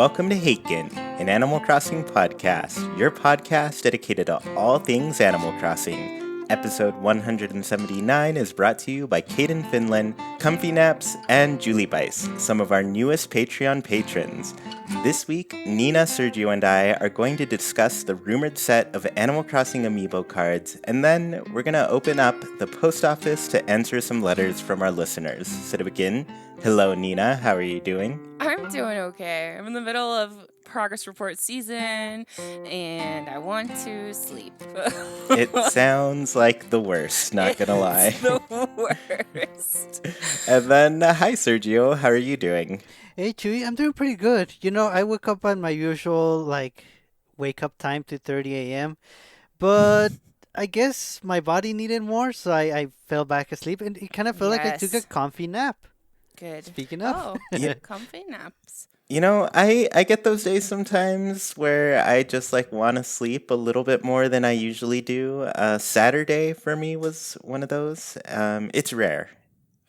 welcome to Haken, an Animal Crossing podcast, your podcast dedicated to all things Animal Crossing. Episode 179 is brought to you by Caden Finland, Comfy Naps, and Julie Bice, some of our newest Patreon patrons. This week, Nina, Sergio, and I are going to discuss the rumored set of Animal Crossing amiibo cards, and then we're going to open up the post office to answer some letters from our listeners. So to begin, hello Nina, how are you doing? I'm doing okay. I'm in the middle of progress report season, and I want to sleep. It sounds like the worst, not gonna lie. It's the worst. And then, hi Sergio, how are you doing? Hey Chuy, I'm doing pretty good. I woke up on my usual wake up time, 2:30 a.m. But I guess my body needed more, so I fell back asleep and it kind of felt like I took a Yes. comfy nap. Good. Speaking of. Oh, Yeah. comfy naps. You know, I get those days sometimes where I just want to sleep a little bit more than I usually do. Saturday for me was one of those. It's rare.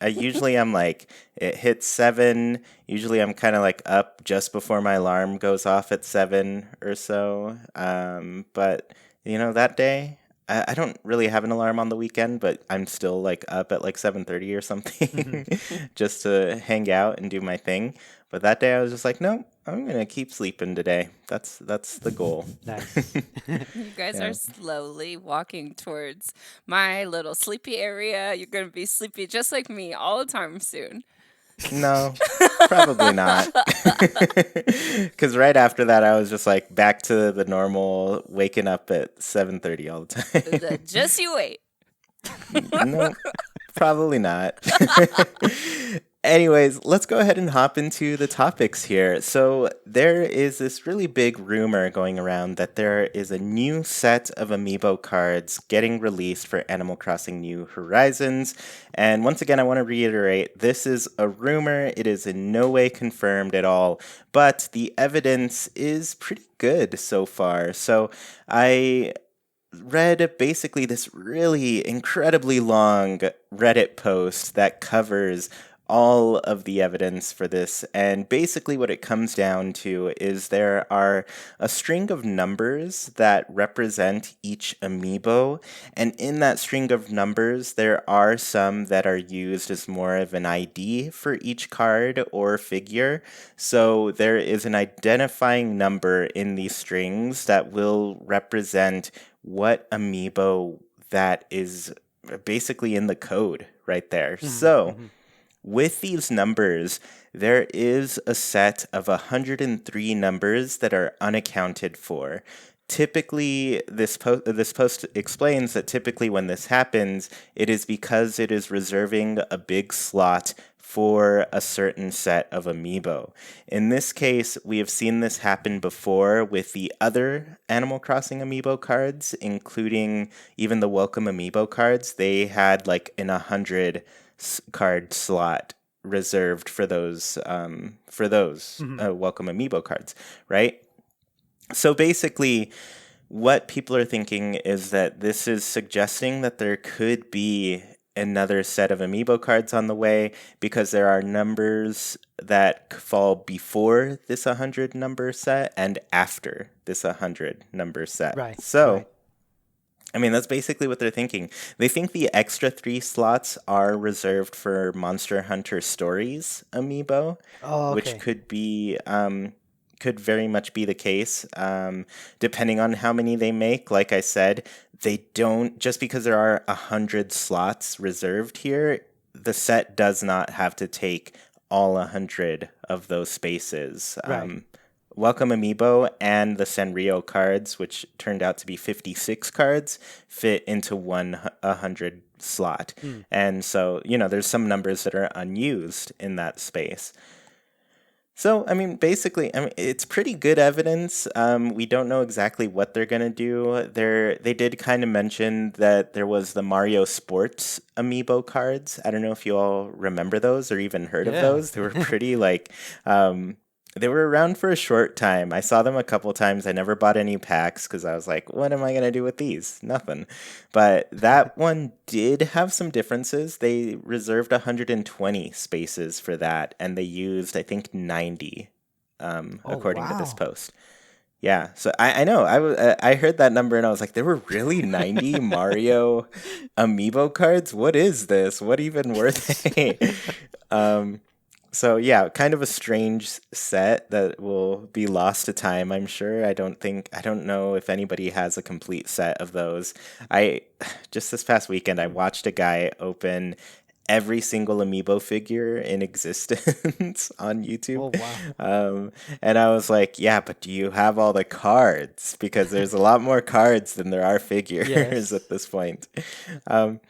Usually I'm it hits 7. Usually I'm kind of up just before my alarm goes off at 7 or so. But that day I don't really have an alarm on the weekend, but I'm still up at 7:30 or something just to hang out and do my thing. But that day I was just no, I'm gonna keep sleeping today. That's the goal. Nice. You guys Yeah. are slowly walking towards my little sleepy area. You're going to be sleepy just like me all the time soon. No, probably not. Because right after that, I was just back to the normal waking up at 7:30 all the time. Just you wait. No, probably not. Anyways, let's go ahead and hop into the topics here. So there is this really big rumor going around that there is a new set of amiibo cards getting released for Animal Crossing New Horizons. And once again, I want to reiterate, this is a rumor. It is in no way confirmed at all, but the evidence is pretty good so far. So I read basically this really incredibly long Reddit post that covers all of the evidence for this. And basically, what it comes down to is there are a string of numbers that represent each amiibo. And in that string of numbers, there are some that are used as more of an ID for each card or figure. So there is an identifying number in these strings that will represent what amiibo that is basically in the code right there. So with these numbers, there is a set of 103 numbers that are unaccounted for. Typically, this post explains that typically when this happens, it is because it is reserving a big slot for a certain set of amiibo. In this case, we have seen this happen before with the other Animal Crossing amiibo cards, including even the Welcome amiibo cards. They had an 100 card slot reserved for those Welcome amiibo cards, right? So basically, what people are thinking is that this is suggesting that there could be another set of amiibo cards on the way because there are numbers that fall before this 100 number set and after this 100 number set. Right. So, right. I mean, that's basically what they're thinking. They think the extra 3 slots are reserved for Monster Hunter Stories amiibo, Oh, which okay. could very much be the case, depending on how many they make. Like I said, they don't, just because there are 100 slots reserved here, the set does not have to take all 100 of those spaces. Right. Welcome Amiibo and the Sanrio cards, which turned out to be 56 cards, fit into 100 slot. And so, there's some numbers that are unused in that space. So, I mean, basically, it's pretty good evidence. We don't know exactly what they're going to do. They did kind of mention that there was the Mario Sports amiibo cards. I don't know if you all remember those or even heard of Yeah. those. They were pretty they were around for a short time. I saw them a couple times. I never bought any packs because I was like, what am I going to do with these? Nothing. But that one did have some differences. They reserved 120 spaces for that, and they used, I think, 90 Oh according to this wow. post. Yeah, so I know I heard that number and I was like, there were really 90 Mario amiibo cards. What is this? What even were they? um, so yeah, kind of a strange set that will be lost to time, I'm sure. I don't know if anybody has a complete set of those. I just this past weekend I watched a guy open every single amiibo figure in existence on YouTube. Oh wow. And I was like, yeah, but do you have all the cards? Because there's a lot more cards than there are figures Yes. at this point. Um,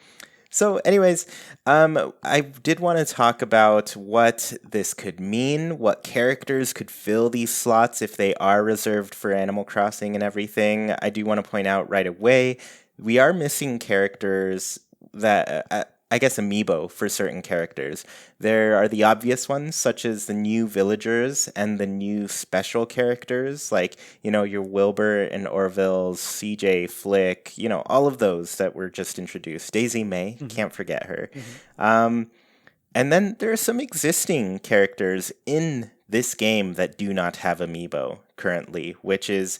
so, anyways, I did want to talk about what this could mean, what characters could fill these slots if they are reserved for Animal Crossing and everything. I do want to point out right away, we are missing characters that. I guess amiibo for certain characters. There are the obvious ones, such as the new villagers and the new special characters, like, your Wilbur and Orville's, CJ, Flick, all of those that were just introduced. Daisy May, Hmm. can't forget her. Hmm. Um, and then there are some existing characters in this game that do not have amiibo currently, which is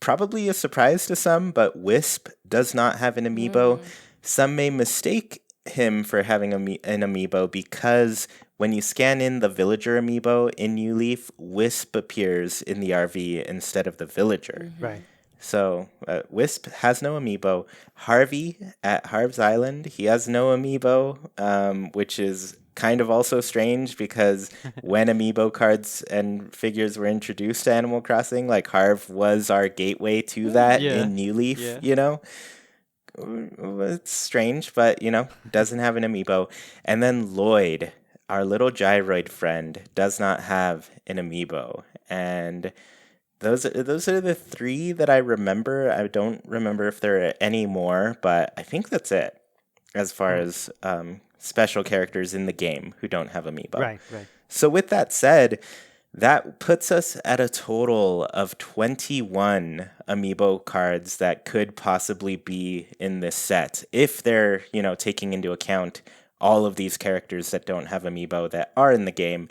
probably a surprise to some, but Wisp does not have an amiibo. Mm. Some may mistake him for having an amiibo because when you scan in the villager amiibo in New Leaf, Wisp appears in the RV instead of the villager. Mm-hmm. Right. So Wisp has no amiibo. Harvey at Harv's Island, he has no amiibo, which is kind of also strange because when amiibo cards and figures were introduced to Animal Crossing, like Harv was our gateway to that Yeah. in New Leaf, Yeah. It's strange, but doesn't have an amiibo. And then Lloyd, our little gyroid friend, does not have an amiibo. And those are the three that I remember. I don't remember if there are any more, but I think that's it as far Oh, as special characters in the game who don't have amiibo. right. Right. So with that said, that puts us at a total of 21 amiibo cards that could possibly be in this set if they're, taking into account all of these characters that don't have amiibo that are in the game.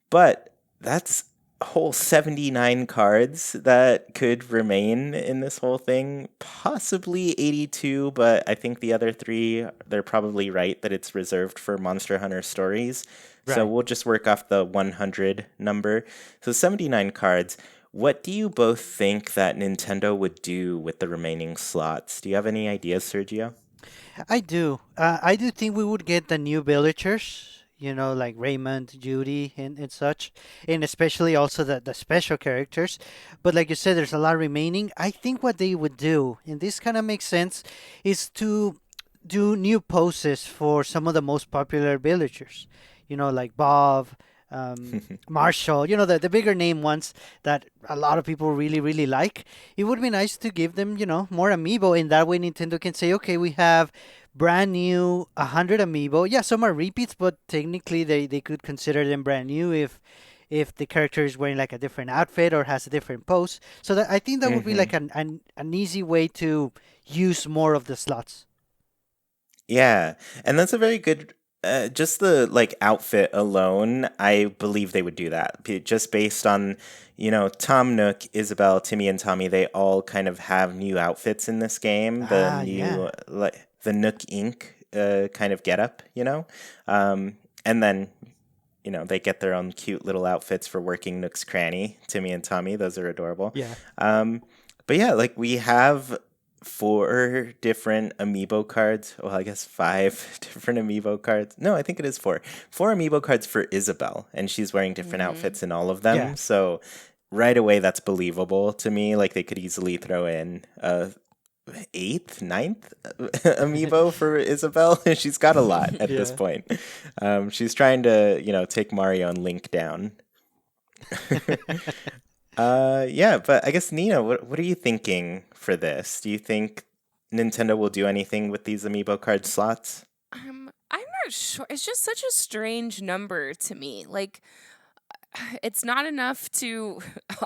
But that's a whole 79 cards that could remain in this whole thing. Possibly 82, but I think the other three, they're probably right that it's reserved for Monster Hunter stories. So Right. we'll just work off the 100 number. So 79 cards. What do you both think that Nintendo would do with the remaining slots? Do you have any ideas, Sergio? I do. I do think we would get the new villagers, like Raymond, Judy, and such, and especially also the special characters. But like you said, there's a lot remaining. I think what they would do, and this kind of makes sense, is to do new poses for some of the most popular villagers, like Bob, Marshall, the bigger name ones that a lot of people really, really like. It would be nice to give them, more amiibo. In that way, Nintendo can say, okay, we have brand new 100 amiibo. Yeah, some are repeats, but technically they could consider them brand new if the character is wearing like a different outfit or has a different pose. So that I think that would be Mm-hmm. like an easy way to use more of the slots. Yeah, and that's a very good. Just the outfit alone, I believe they would do that. Just based on, Tom Nook, Isabel, Timmy, and Tommy. They all kind of have new outfits in this game. The Ah, yeah. new the Nook Inc. Kind of getup, and then they get their own cute little outfits for working Nook's cranny. Timmy and Tommy, those are adorable. Yeah. Um, but yeah, we have four different amiibo cards. Well, I guess five different amiibo cards. No, I think it is four. Four amiibo cards for Isabel, and she's wearing different Mm-hmm. outfits in all of Yeah. them. So right away, that's believable to me. Like they could easily throw in a eighth, ninth amiibo for Isabel. She's got a lot at this Yeah. point. She's trying to, take Mario and Link down. Yeah, but I guess Nina, what are you thinking for this? Do you think Nintendo will do anything with these amiibo card slots? I'm not sure. It's just such a strange number to me. Like, it's not enough to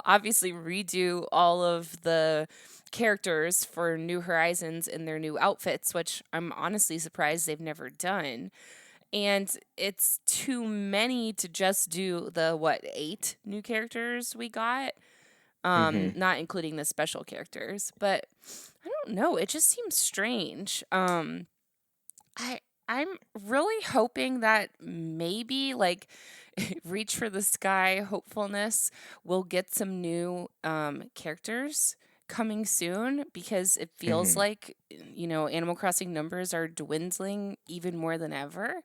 obviously redo all of the characters for New Horizons in their new outfits, which I'm honestly surprised they've never done. and it's too many to just do the what 8 new characters we got, Mm-hmm. not including the special characters. But I don't know, it just seems strange. I I'm really hoping that maybe like reach for the sky hopefulness will get some new characters coming soon, because it feels Mm-hmm. like Animal Crossing numbers are dwindling even more than ever,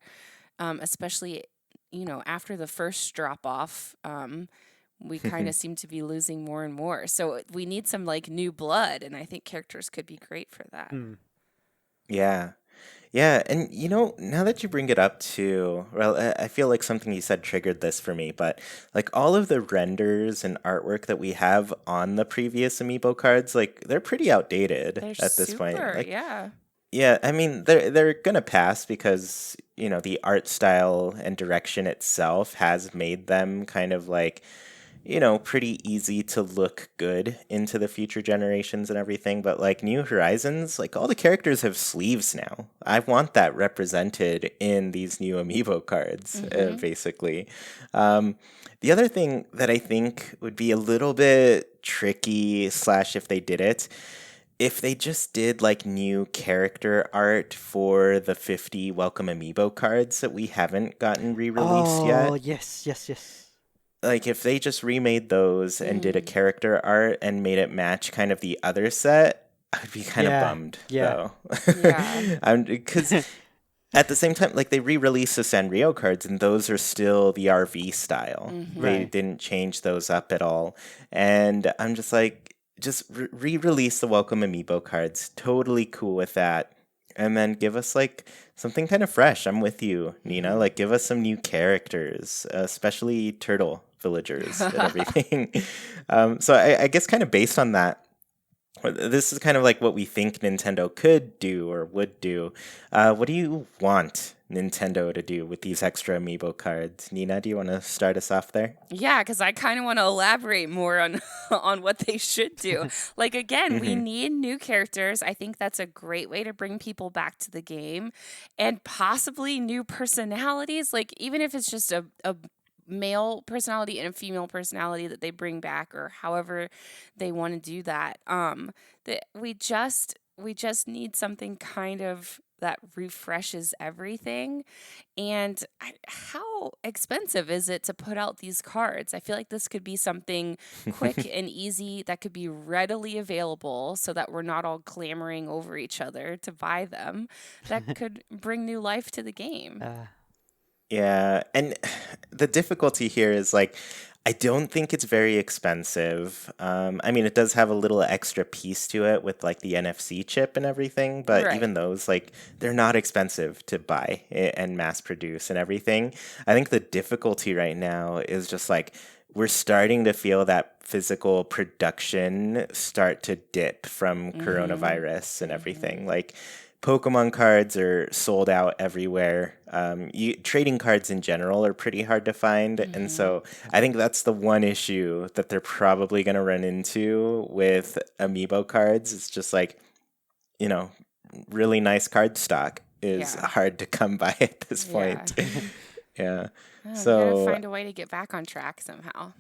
especially after the first drop off. We kind of seem to be losing more and more, so we need some like new blood, and I think characters could be great for that. Hmm. Yeah. Yeah, and now that you bring it up too, well, I feel like something you said triggered this for me, but like all of the renders and artwork that we have on the previous amiibo cards, like they're pretty outdated They're at this point. super, Like, yeah. yeah, I mean, they're gonna pass because, the art style and direction itself has made them kind of like, pretty easy to look good into the future generations and everything. But like New Horizons, like all the characters have sleeves now. I want that represented in these new amiibo cards, Mm-hmm. basically. Um, the other thing that I think would be a little bit tricky, slash, if they did it, if they just did like new character art for the 50 welcome amiibo cards that we haven't gotten re-released Oh, yet, yes, yes, yes. like if they just remade those and did a Mm. character art and made it match kind of the other set, I'd be kind of Yeah, bummed yeah. though. Yeah. Because at the same time, like they re-released the Sanrio cards and those are still the RV style. Mm-hmm. They Right. didn't change those up at all. And I'm just like, just re-release the welcome amiibo cards. Totally cool with that. And then give us like something kind of fresh. I'm with you, Nina. Mm-hmm. Like give us some new characters, especially turtle villagers and everything. So I guess kind of based on that, this is kind of like what we think Nintendo could do or would do. What do you want Nintendo to do with these extra amiibo cards? Nina, do you want to start us off there? Yeah, because I kind of want to elaborate more on on what they should do. Like again, we Mm-hmm. need new characters. I think that's a great way to bring people back to the game, and possibly new personalities. Like even if it's just a male personality and a female personality that they bring back, or however they want to do that. That we just need something kind of that refreshes everything. And how expensive is it to put out these cards? I feel like this could be something quick and easy that could be readily available, so that we're not all clamoring over each other to buy them. That could bring new life to the game. Uh, Yeah, and the difficulty here is like, I don't think it's very expensive. I mean, it does have a little extra piece to it with like the NFC chip and everything, but Right. even those, like, they're not expensive to buy and mass produce and everything. I think the difficulty right now is just like, we're starting to feel that physical production start to dip from Mhm. coronavirus and everything. Mhm. Like, Pokemon cards are sold out everywhere. Trading cards in general are pretty hard to find, and Mhm. so I think that's the one issue that they're probably going to run into with amiibo cards. It's just like, you know, really nice card stock is Yeah. hard to come by at this Yeah. point. Yeah. Oh, we gotta So find a way to get back on track somehow.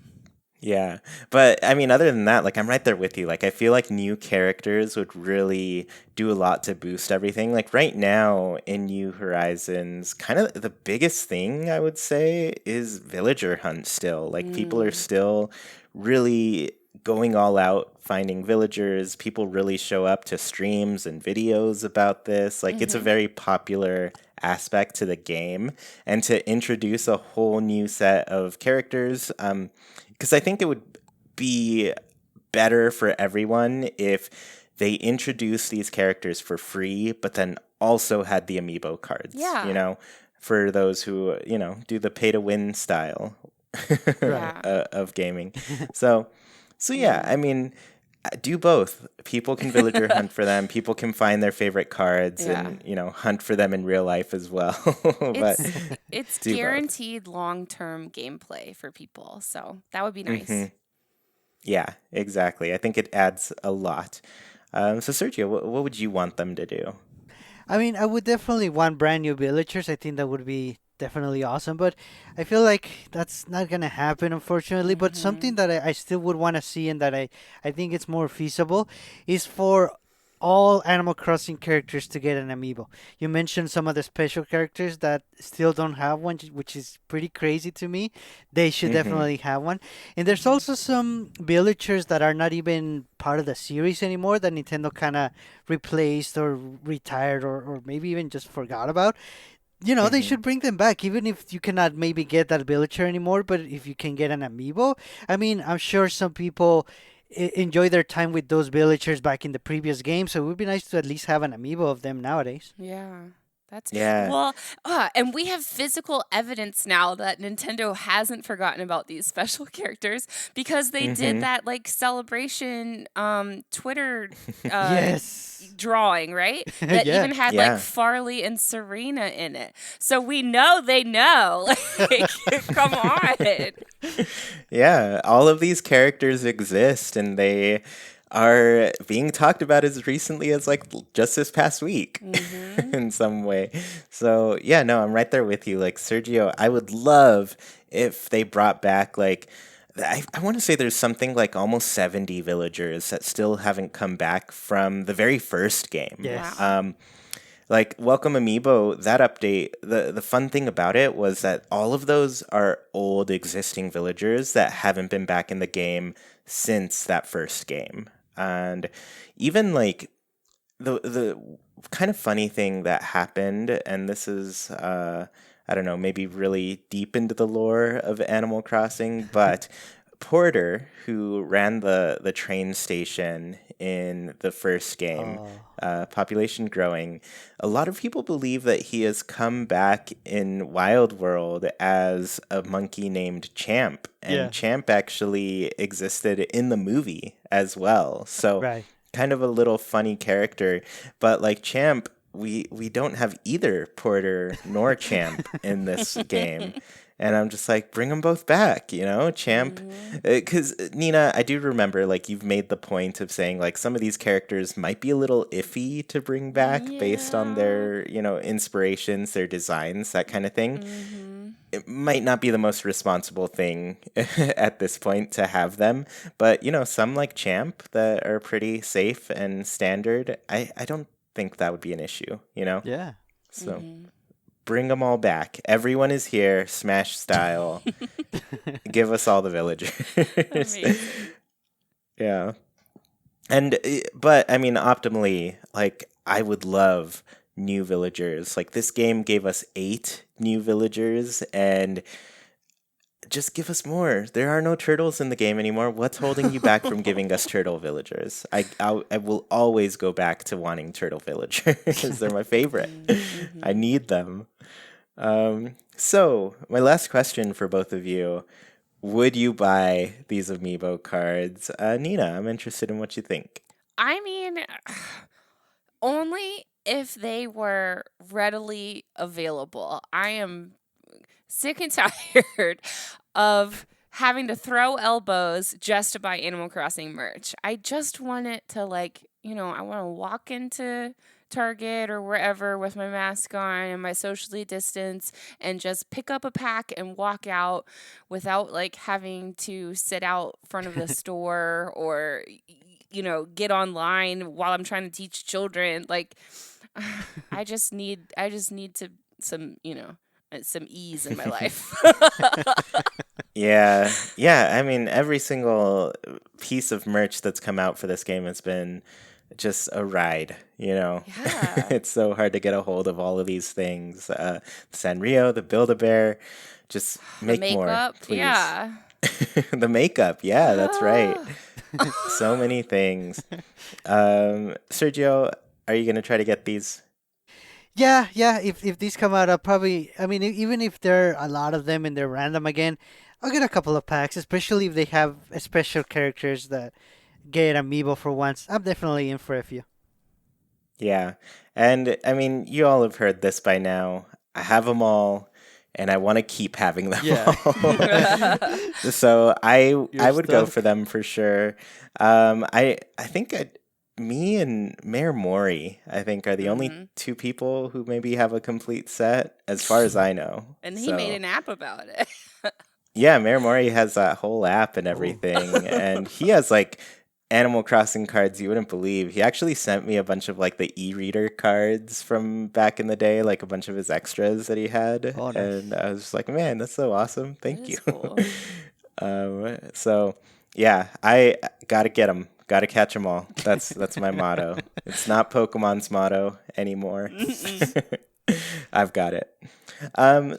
yeah. But I mean, other than that, like I'm right there with you. Like I feel like new characters would really do a lot to boost everything. Like right now in New Horizons, kind of the biggest thing I would say is villager hunt still. Like people are Mm. still really going all out finding villagers. People really show up to streams and videos about this. Like it's a Mhm. very popular aspect to the game, and to introduce a whole new set of characters, because I think it would be better for everyone if they introduced these characters for free, but then also had the amiibo cards, Yeah. for those who, do the pay to win style right. Yeah. of gaming. So, so yeah, I Mm. mean, do both. People can villager hunt for them. People can find their favorite cards Yeah. and, hunt for them in real life as well. But It's do both. guaranteed long-term gameplay for people, so that would be Hmm. nice. Yeah, exactly. I think it adds a lot. So, Sergio, what would you want them to do? I mean, I would definitely want brand new villagers. I think that would be definitely awesome, but I feel like that's not gonna happen, unfortunately. But Mm-hmm. something that I still would want to see and that I think it's more feasible is for all Animal Crossing characters to get an amiibo. You mentioned some of the special characters that still don't have one, which is pretty crazy to me. They should Mm-hmm. definitely have one. And there's also some villagers that are not even part of the series anymore that Nintendo kind of replaced or retired or maybe even just forgot about. They Mm-hmm. should bring them back, even if you cannot maybe get that villager anymore. But if you can get an amiibo, I mean, I'm sure some people enjoy their time with those villagers back in the previous game. So it would be nice to at least have an amiibo of them nowadays. Yeah. That's Yeah. well, and we have physical evidence now that Nintendo hasn't forgotten about these special characters because they did Mm-hmm. that like celebration Twitter uh Yes. drawing, right? That Yeah. even had like Yeah. Farley and Serena in it. So we know they know. Like, come on. Yeah, all of these characters exist and they are being talked about as recently as like just this past week Mhm. in some way. So, yeah, no, I'm right there with you. Like Sergio, I would love if they brought back like I want to say there's something like almost 70 villagers that still haven't come back from the very first game. Yes. Wow. Like Welcome Amiibo, that update, the fun thing about it was that all of those are old existing villagers that haven't been back in the game since that first game. And even like the kind of funny thing that happened, and this is I don't know, maybe really deep into the lore of Animal Crossing, but Porter, who ran the train station in the first game, Oh. population growing, a lot of people believe that he has come back in Wild World as a monkey named Champ, and Yeah. Champ actually existed in the movie as well. So Right. kind of a little funny character, but like Champ, we don't have either Porter nor Champ in this game. And I'm just like, bring them both back, Champ. Mhm. Because, Nina, I do remember, like, you've made the point of saying, like, some of these characters might be a little iffy to bring back based on Yeah. their, inspirations, their designs, that kind of thing. Mhm. It might not be the most responsible thing at this point to have them, but, some like Champ that are pretty safe and standard, I don't think that would be an issue? Yeah. So Mhm. bring them all back. Everyone is here, Smash style. Give us all the villagers. Amazing. Yeah. But I mean, optimally, like, I would love new villagers. Like, this game gave us 8 new villagers, and just give us more. There are no turtles in the game anymore. What's holding you back from giving us turtle villagers? I will always go back to wanting turtle villagers. They're my favorite. I Mhm. need them. So, my last question for both of you: would you buy these amiibo cards? Nina, I'm interested in what you think. I mean, only if they were readily available. I am sick and tired of having to throw elbows just to buy Animal Crossing merch. I just want it to I want to walk into Target or wherever with my mask on and my socially distance and just pick up a pack and walk out without like having to sit out front of the store or get online while I'm trying to teach children. Like I just need to some, some ease in my life. Yeah, yeah. I mean, every single piece of merch that's come out for this game has been just a ride. Yeah. It's so hard to get a hold of all of these things. Sanrio, the Build-A-Bear, just The make more, makeup, please. yeah. The makeup, yeah, that's right. Ah. So many things. Sergio, are you gonna try to get these? Yeah, yeah. If these come out, I'll probably. I mean, even if there are a lot of them and they're random again, I'll get a couple of packs, especially if they have special characters that get amiibo for once. I'm definitely in for a few. Yeah, and I mean, you all have heard this by now. I have them all, and I want to keep having them Yeah. all. So I You're would go for stuck. them for sure. I think I me and Mayor Mori, I think, are the only Mm-hmm. two people who maybe have a complete set, as far as I know. And he made So, an app about it. yeah, Mayor Mori has that whole app and Oh. everything, and he has like Animal Crossing cards you wouldn't believe. He actually sent me a bunch of like the e-reader cards from back in the day, like a bunch of his extras that he had, Oh, and nice. I was just like, man, that's so awesome. That Thank you. is cool. So yeah, I gotta get them. Gotta catch them all. That's my motto. It's not Pokemon's motto anymore. Mm-mm. I've got it.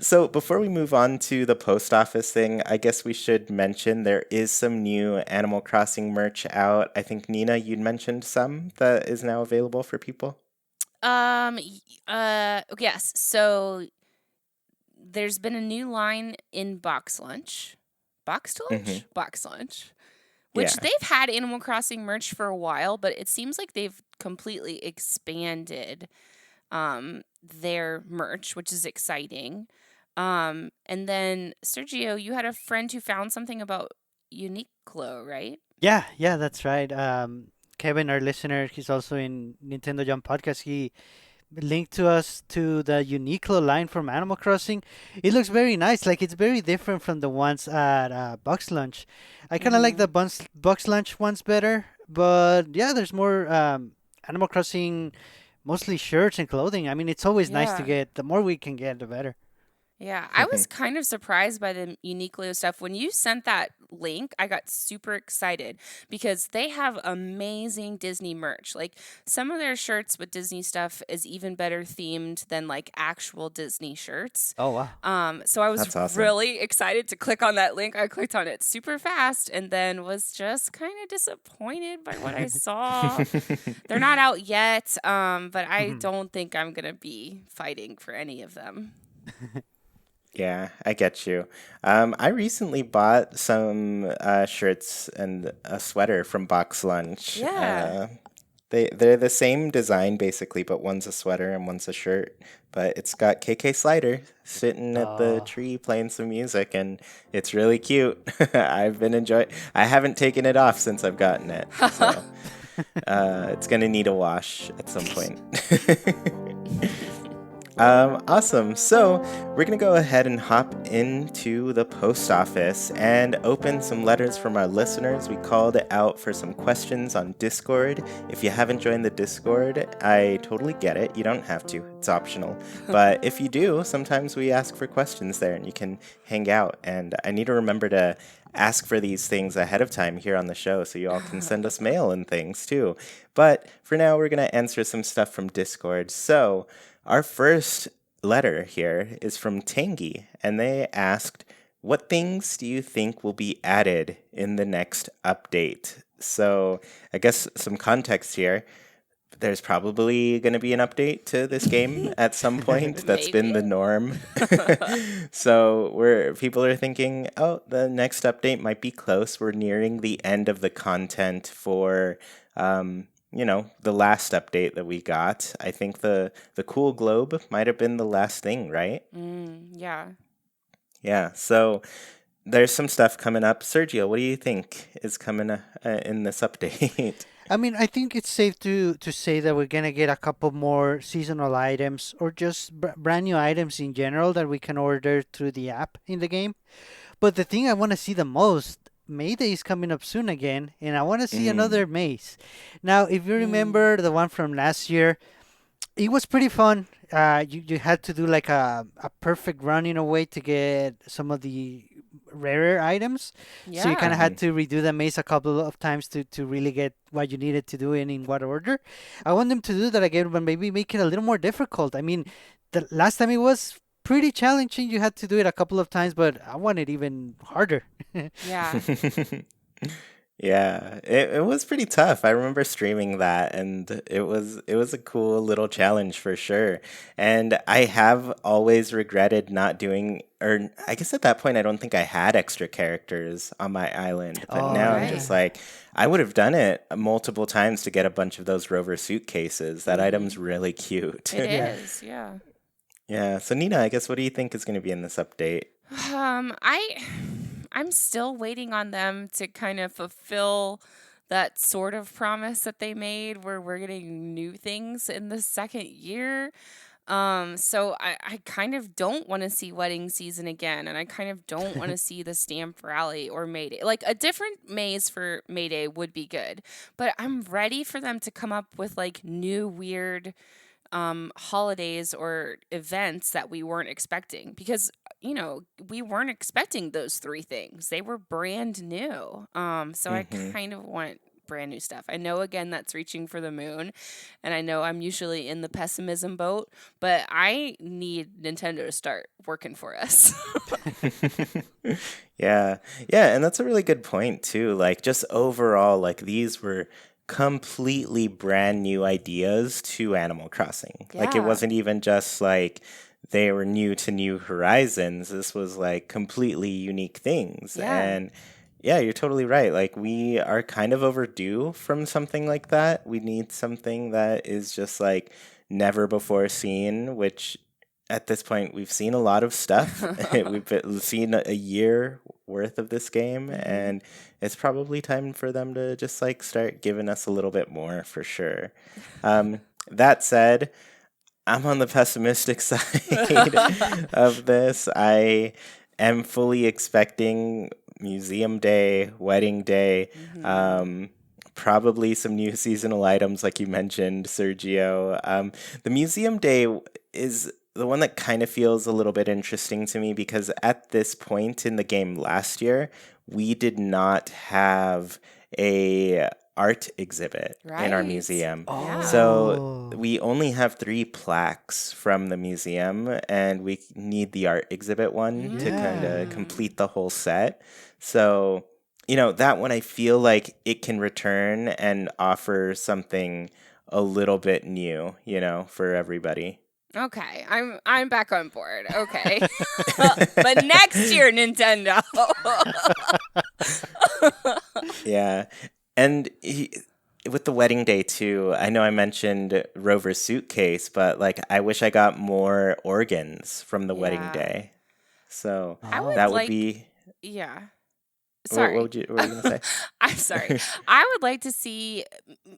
So before we move on to the post office thing, I guess we should mention there is some new Animal Crossing merch out. I think Nina, you'd mentioned some that is now available for people. Yes. So there's been a new line in Box Lunch. Box Hmm. Lunch? Box Lunch. Which Yeah. they've had Animal Crossing merch for a while, but it seems like they've completely expanded their merch, which is exciting. And then Sergio, you had a friend who found something about Uniqlo, right? Yeah, yeah, that's right. Kevin, our listener, he's also in Nintendo Jump Podcast. He linked to us to the Uniqlo line from Animal Crossing. It looks very nice. Like it's very different from the ones at Box Lunch. I kind of like Mm-hmm. the Box Lunch ones better, but yeah, there's more Animal Crossing, mostly shirts and clothing. I mean, it's always nice to Yeah. get. The more we can get, the better. Yeah, I was kind of surprised by the Uniqlo stuff. When you sent that link, I got super excited because they have amazing Disney merch. Like some of their shirts with Disney stuff is even better themed than like actual Disney shirts. Oh wow. So I was That's awesome. really excited to click on that link. I clicked on it super fast and then was just kind of disappointed by what I saw. They're not out yet, but I Mhm. don't think I'm gonna be fighting for any of them. Yeah, I get you. I recently bought some shirts and a sweater from Box Lunch. Yeah. They're the same design basically, but one's a sweater and one's a shirt. But it's got KK Slider sitting at the Oh. tree playing some music, and it's really cute. I've been enjoying. I haven't taken it off since I've gotten it, so it's gonna need a wash at some point. Awesome. So, we're going to go ahead and hop into the post office and open some letters from our listeners. We called out for some questions on Discord. If you haven't joined the Discord, I totally get it. You don't have to, it's optional. But if you do, sometimes we ask for questions there and you can hang out. And I need to remember to ask for these things ahead of time here on the show so you all can send us mail and things too. But for now, we're going to answer some stuff from Discord. So, our first letter here is from Tangy, and they asked, what things do you think will be added in the next update? So, I guess some context here. There's probably going to be an update to this game at some point. That's been Maybe. the norm. So, where people are thinking, oh, the next update might be close. We're nearing the end of the content for the last update that we got. I think the cool globe might have been the last thing, right? Yeah. Yeah. So there's some stuff coming up. Sergio, what do you think is coming in this update? I mean, I think it's safe to say that we're gonna get a couple more seasonal items or just brand new items in general that we can order through the app in the game. But the thing I want to see the most, Mayday is coming up soon again, and I want to see Mm, another maze. Now, if you Mm. remember the one from last year, it was pretty fun. You had to do like a perfect run in a way to get some of the rarer items. So you kind Yeah. of mm-hmm. had to redo the maze a couple of times to really get what you needed to do and in what order. I want them to do that again, but maybe make it a little more difficult. I mean, the last time it was pretty challenging. You had to do it a couple of times, but I want it even harder. Yeah. Yeah, it was pretty tough. I remember streaming that and it was a cool little challenge for sure. And I have always regretted not doing or I guess at that point I don't think I had extra characters on my island, but Oh, now I'm just Right. yeah. like I would have done it multiple times to get a bunch of those rover suitcases. That item's Mhm. really cute. It Yeah. is. Yeah. Yeah, so Nina, I guess what do you think is going to be in this update? I I'm still waiting on them to kind of fulfill that sort of promise that they made where we're getting new things in the second year. So I kind of don't want to see wedding season again, and I kind of don't want to see the stamp rally or Mayday. Like a different maze for Mayday would be good, but I'm ready for them to come up with like new weird holidays or events that we weren't expecting because we weren't expecting those three things. They were brand new. So I Hmm. kind of want brand new stuff. I know again that's reaching for the moon, and I know I'm usually in the pessimism boat, but I need Nintendo to start working for us. Yeah. Yeah, and that's a really good point too. Like just overall, like these were completely brand new ideas to Animal Crossing. Like it Yeah. wasn't even just like they were new to New Horizons. This was like completely unique things. Yeah. And yeah, you're totally right. Like we are kind of overdue from something like that. We need something that is just like never before seen, which at this point we've seen a lot of stuff. Seen a year worth of this game, Hmm. and it's probably time for them to just like start giving us a little bit more for sure. That said, I'm on the pessimistic side of this. I am fully expecting Museum Day, Wedding Day, Hmm. um, probably some new seasonal items like you mentioned, Sergio. The Museum Day is the one that kind of feels a little bit interesting to me because at this point in the game last year, we did not have a art exhibit in our Right. museum. Yeah. So Oh. we only have 3 plaques from the museum, and we need the art exhibit one to kind of Yeah. Mm. complete the whole set. So, that one I feel like it can return and offer something a little bit new, for everybody. Okay, I'm back on board. Okay. But next year, Nintendo. Yeah. And with the wedding day too, I know I mentioned Rover's suitcase, but like I wish I got more organs from the wedding Yeah. day. So I would that Oh. would like, be yeah. what Sorry. would you what were you gonna I'm sorry. say? I would like to see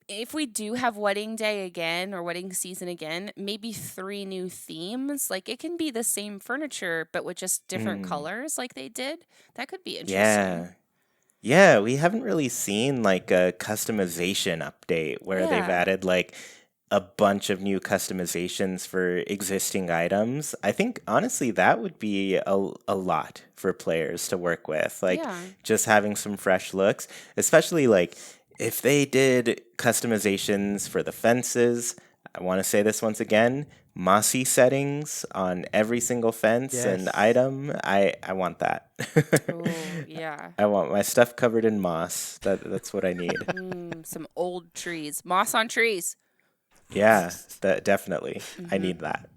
if we do have wedding day again or wedding season again, maybe three new themes. Like it can be the same furniture, but with just different Mm, colors like they did. That could be interesting. yeah. Yeah, we haven't really seen like a customization update where they've Yeah. added like a bunch of new customizations for existing items. I think honestly that would be a lot for players to work with. Like Yeah. just having some fresh looks, especially like if they did customizations for the fences. I want to say this once again, mossy settings on every single fence and Yes. item. I want that. Oh, yeah. I want my stuff covered in moss. That's what I need. Some old trees. Moss on trees. Yeah, that definitely. I Hmm. need that.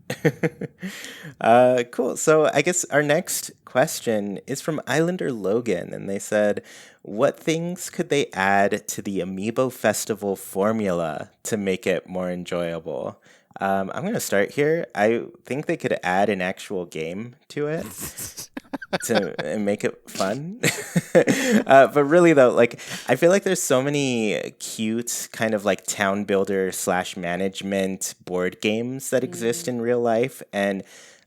Cool. So I guess our next question is from Islander Logan, and they said, "What things could they add to the Amiibo Festival formula to make it more enjoyable?" I'm gonna start here. I think they could add an actual game to it to make it fun. But really, though, like I feel like there's so many cute kind of like town builder slash management board games that exist Mm, in real life, and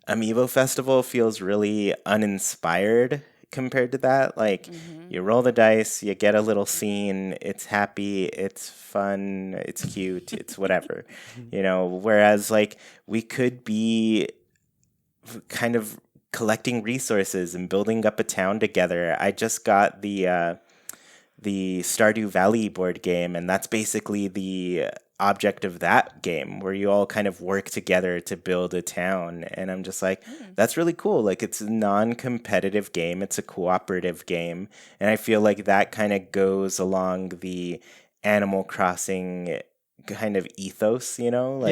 Amiibo Festival feels really uninspired compared to that. Like hmm. you roll the dice, you get a little scene, it's happy, it's fun, it's cute, it's whatever, Whereas like we could be kind of collecting resources and building up a town together. I just got the Stardew Valley board game, and that's basically the object of that game where you all kind of work together to build a town. And I'm just like, Mm. that's really cool. Like it's a non-competitive game, it's a cooperative game, and I feel like that kind of goes along the Animal Crossing kind of ethos, like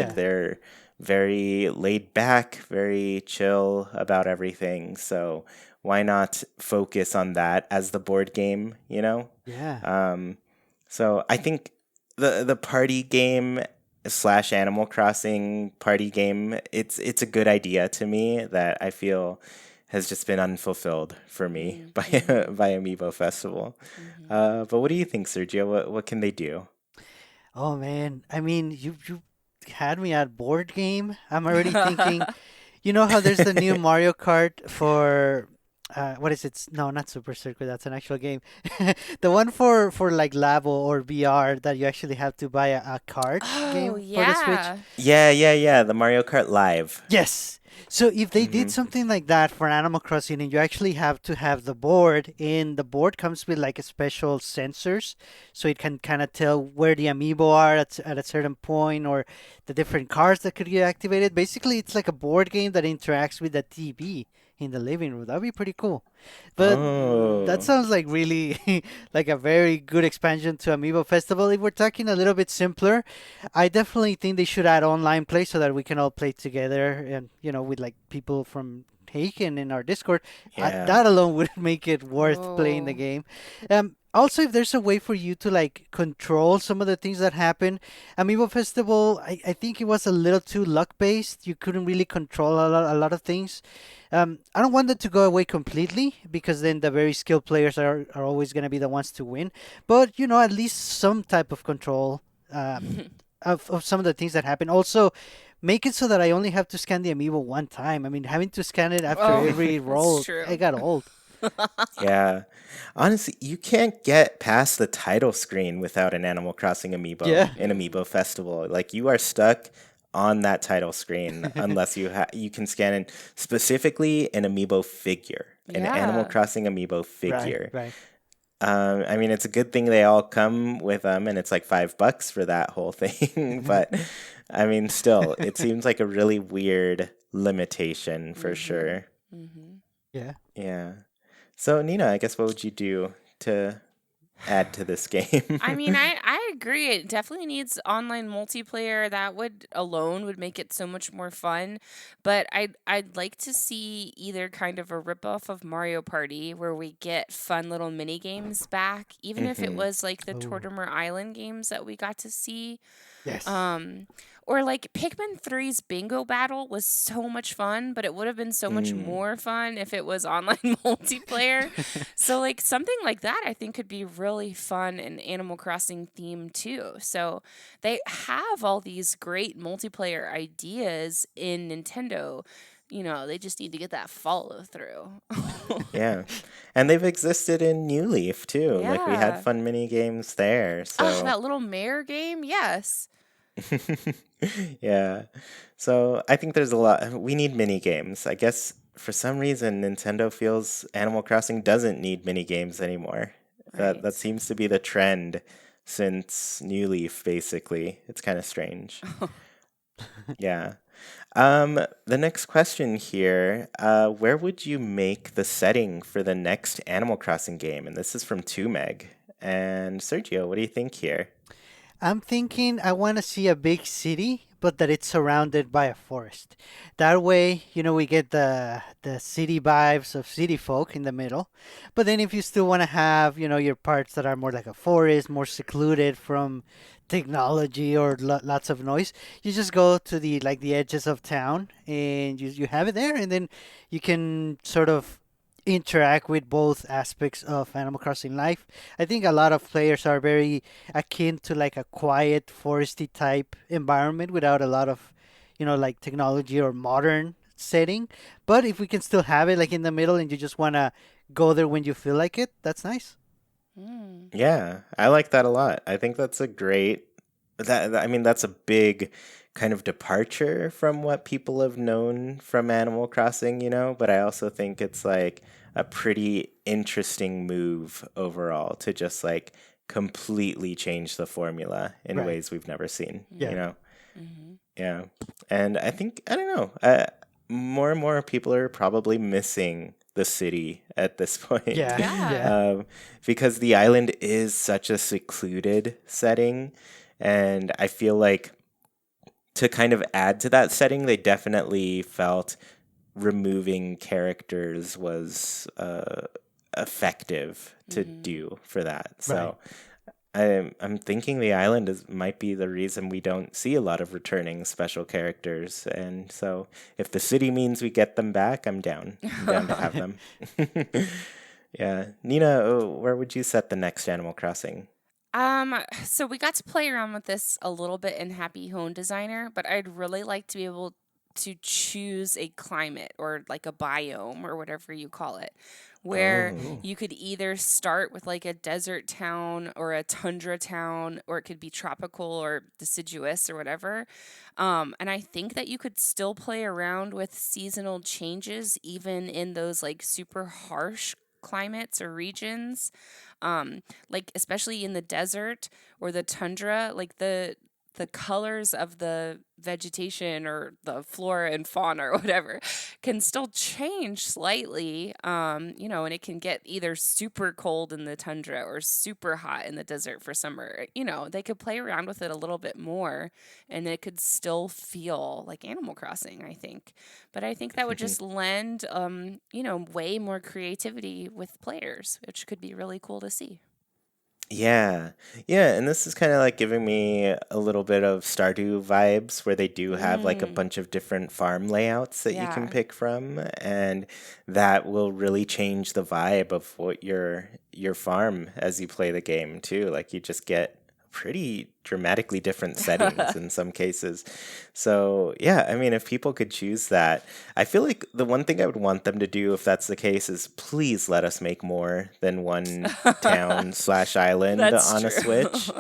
Yeah. they're very laid back, very chill about everything. So why not focus on that as the board game? Yeah. Um, so I think the party game slash Animal Crossing party game, it's a good idea to me that I feel has just been unfulfilled for me by Mm-hmm. by Amiibo Festival. Mm-hmm. But what do you think, Sergio? What can they do? Oh man, I mean, you had me at board game. I'm already thinking. You know how there's the new Mario Kart for what is it? No, not Super Circuit. That's an actual game. The one for like Labo or VR that you actually have to buy a card Oh, game for the Switch. yeah. Yeah. The Mario Kart Live. Yes. So if they did Hmm. something like that for Animal Crossing and you actually have to have the board and the board comes with like a special sensors so it can kind of tell where the amiibo are at a certain point or the different cards that could get activated. Basically, it's like a board game that interacts with the TV in the living room. That'd be pretty cool. But that Oh, sounds like really like a very good expansion to Amiibo Festival. If we're talking a little bit simpler, I definitely think they should add online play so that we can all play together and with like people from Haken in our Discord. yeah. That alone would make it worth playing the Oh. game. Also, if there's a way for you to like control some of the things that happen, Amiibo Festival, I think it was a little too luck based. You couldn't really control a lot of things. I don't want that to go away completely because then the very skilled players are always going to be the ones to win. But at least some type of control of some of the things that happen. Also, make it so that I only have to scan the amiibo one time. I mean, having to scan it after Oh, every that's roll, I true. got old. Yeah. Honestly, you can't get past the title screen without an Animal Crossing amiibo Yeah. in Amiibo Festival. Like you are stuck on that title screen unless you can scan in specifically an amiibo figure, an Animal Yeah. Crossing amiibo Right, figure. right. I mean, it's a good thing they all come with them, and it's like $5 for that whole thing. But I mean, still, it seems like a really weird limitation for Mm-hmm. sure. Mm-hmm. Yeah. Yeah. So, Nina, I guess what would you do to add to this I game? mean, I agree. It definitely needs online multiplayer. That would alone would make it so much more fun. But I'd like to see either kind of a ripoff of Mario Party where we get fun little mini games back, even if it Hmm. was like the Oh, Tortimer Island games that we got to see. yes. Um, or like Pikmin Three's bingo battle was so much fun, but it would have been so much Mm. more fun if it was online multiplayer. So like something like that I think could be really fun and Animal Crossing theme too. So they have all these great multiplayer ideas in Nintendo. They just need to get that follow through. Yeah. And they've existed in New Leaf too. Like we had Yeah. fun mini games there. Ah, So that little mayor game? Yes. yeah. So I think there's a lot. We need mini games. I guess for some reason Nintendo feels Animal Crossing doesn't need mini games anymore. That Right. seems to be the trend since New Leaf, basically. It's kind of strange. Yeah. The next question here, where would you make the setting for the next Animal Crossing game? And this is from 2Meg. And Sergio, what do you think here? I'm thinking I want to see a big city, but that it's surrounded by a forest. That way, we get the city vibes of city folk in the middle. But then if you still want to have, your parts that are more like a forest, more secluded from technology or lots of noise, you just go to the edges of town and you have it there and then you can sort of interact with both aspects of Animal Crossing life. I think a lot of players are very akin to like a quiet foresty type environment without a lot of like technology or modern setting. But if we can still have it like in the middle and you just want to go there when you feel like it, that's nice. Mm. Yeah, I like that a lot. I think that's a great I mean that's a big kind of departure from what people have known from Animal Crossing, but I also think it's like a pretty interesting move overall to just like completely change the formula in Right. ways we've never seen, Yeah. you Mm. know. Mm-hmm. Yeah. And I think I don't know, more and more people are probably missing the city at this point. Yeah. Yeah. Yeah. Because the island is such a secluded setting. And I feel like to kind of add to that setting, they definitely felt removing characters was effective to Mm-hmm. do for that. Right. So I'm thinking the island might be the reason we don't see a lot of returning special characters, and so if the city means we get them back, I'm down. I'm down to have them. Yeah, Nina, where would you set the next Animal Crossing? So we got to play around with this a little bit in Happy Home Designer, but I'd really like to be able to choose a climate or like a biome or whatever you call it, where Oh, Ooh. you could either start with like a desert town or a tundra town, or it could be tropical or deciduous or whatever. And I think that you could still play around with seasonal changes even in those like super harsh climates or regions, like especially in the desert or the tundra, like the colors of the vegetation or the flora and fauna or whatever can still change slightly, and it can get either super cold in the tundra or super hot in the desert for summer. They could play around with it a little bit more, and it could still feel like Animal Crossing, I think. But I think that would just lend, way more creativity with players, which could be really cool to see. yeah. Yeah, and this is kind of like giving me a little bit of Stardew vibes where they do have like a Mm, bunch of different farm layouts that you can yeah. pick from, and that will really change the vibe of what your farm as you play the game too. Like you just get pretty dramatically different settings in some cases. So, yeah, I mean, if people could choose that, I feel like the one thing I would want them to do if that's the case is please let us make more than one town slash island That's on a true. Switch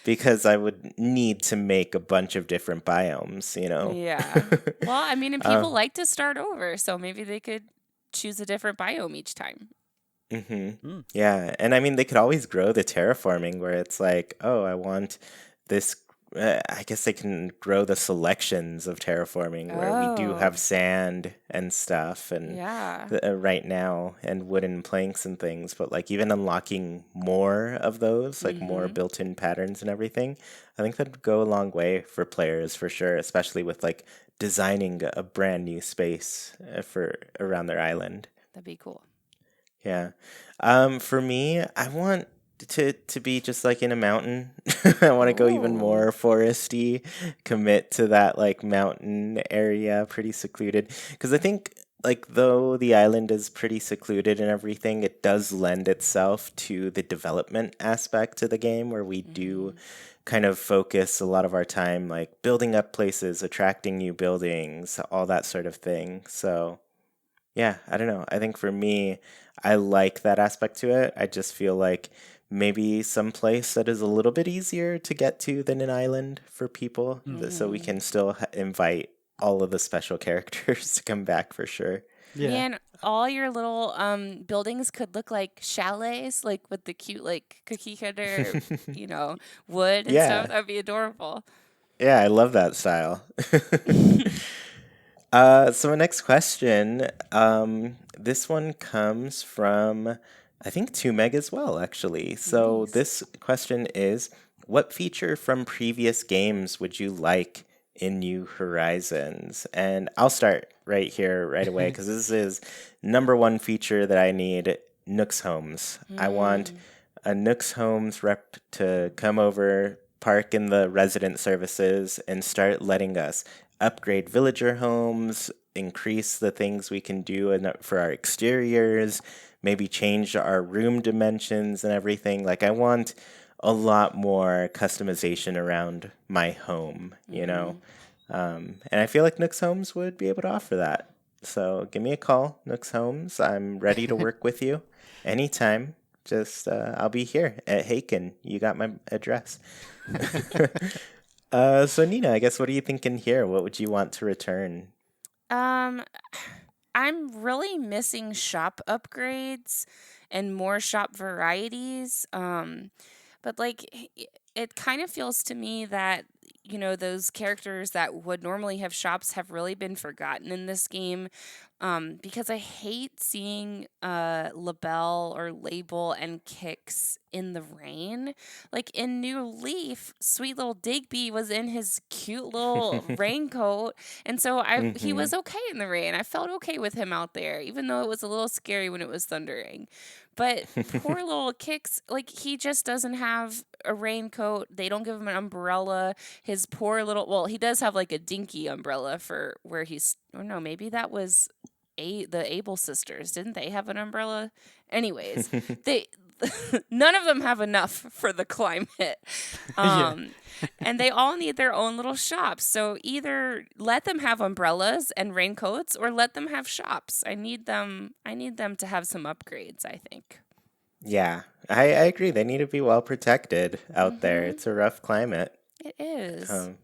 because I would need to make a bunch of different biomes, you know? Yeah. Well, I mean, and uh, people like to start over, so maybe they could choose a different biome each time. hmm Mm. Yeah, and I mean, they could always grow the terraforming where it's like, oh, I want this. I guess they can grow the selections of terraforming where we do Oh, have sand and stuff, and yeah. right now, and wooden planks and things. But like even unlocking more of those, like more Mm-hmm. built-in patterns and everything, I think that'd go a long way for players for sure, especially with like designing a brand new space for around their island. That'd be cool. Yeah. For me, I want to be just like in a mountain. I want to go even Oh. more foresty, commit to that like mountain area, pretty secluded. Because I think like though the island is pretty secluded and everything, it does lend itself to the development aspect to the game where we do Mm-hmm. kind of focus a lot of our time like building up places, attracting new buildings, all that sort of thing. So yeah, I don't know. I think for me, I like that aspect to it. I just feel like maybe some place that is a little bit easier to get to than an island for people, Mm. so we Mm-hmm. can still invite all of the special characters to come back for sure. Yeah. Man, all your little buildings could look like chalets, like with the cute like cookie cutter, you know, wood and stuff. Yeah, That'd be adorable. yeah, I love that style. So my next question, this one comes from, I think, 2 Meg as well, actually. So Nice. this question is, what feature from previous games would you like in New Horizons? And I'll start right here, right away, because this is number one feature that I need, Nook's Homes. I want Mm. a Nook's Homes rep to come over, park in the resident services, and start letting us upgrade villager homes, increase the things we can do for our exteriors, maybe change our room dimensions and everything. Like, I want a lot more customization around my home, you know? Mm. And I feel like Nook's Homes would be able to offer that. So give me a call, Nook's Homes. I'm ready to work with you anytime. Just, I'll be here at Haken. You got my address. So Nina, I guess what are you thinking here? What would you want to return? Um, I'm really missing shop upgrades and more shop varieties. But like it kind of feels to me that those characters that would normally have shops have really been forgotten in this game, because I hate seeing label or label and kicks in the rain. Like in New Leaf, sweet little Digby was in his cute little raincoat, and so he Mm-hmm. was okay in the rain. I felt okay with him out there, even though it was a little scary when it was thundering. But poor little Kix, like he just doesn't have a raincoat. They don't give him an umbrella. His poor little, well, he does have like a dinky umbrella for where he's, or no, maybe that was the Able sisters. Didn't they have an umbrella? Anyways, they none of them have enough for the climate. Yeah. And they all need their own little shops. So either let them have umbrellas and raincoats or let them have shops. I need them to have some upgrades, I think. Yeah, I agree. They need to be well protected out there. Mhm. It's a rough climate. It is. Um,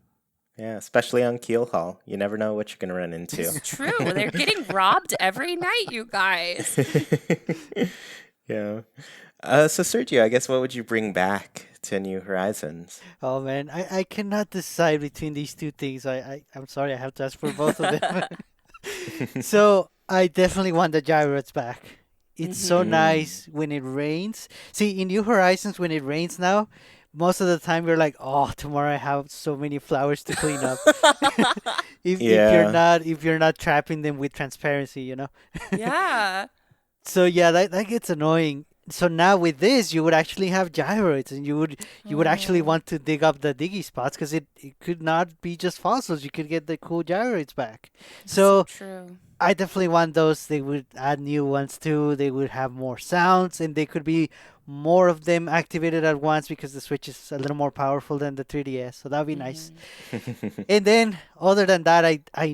yeah, especially on Keel Hall. You never know what you're going to run into. It's true. They're getting robbed every night, you guys. Yeah. So Sergio, I guess what would you bring back to New Horizons? Oh man, I cannot decide between these two things. I'm sorry, I have to ask for both of them. So I definitely want the gyroids back. It's so Mhm. nice when it rains. See, in New Horizons, when it rains now, most of the time you're like, oh, tomorrow I have so many flowers to clean up. Yeah. If you're not trapping them with transparency, you know. Yeah. So yeah, that gets annoying. So now with this, you would actually have gyroids, and you would actually Oh, want to dig up the diggy spots because it could not be just fossils. You could get the cool gyroids back. so So true. I definitely want those. They would add new ones too. They would have more sounds, and they could be more of them activated at once because the Switch is a little more powerful than the 3DS. So that would be nice. Mhm. And then, other than that, I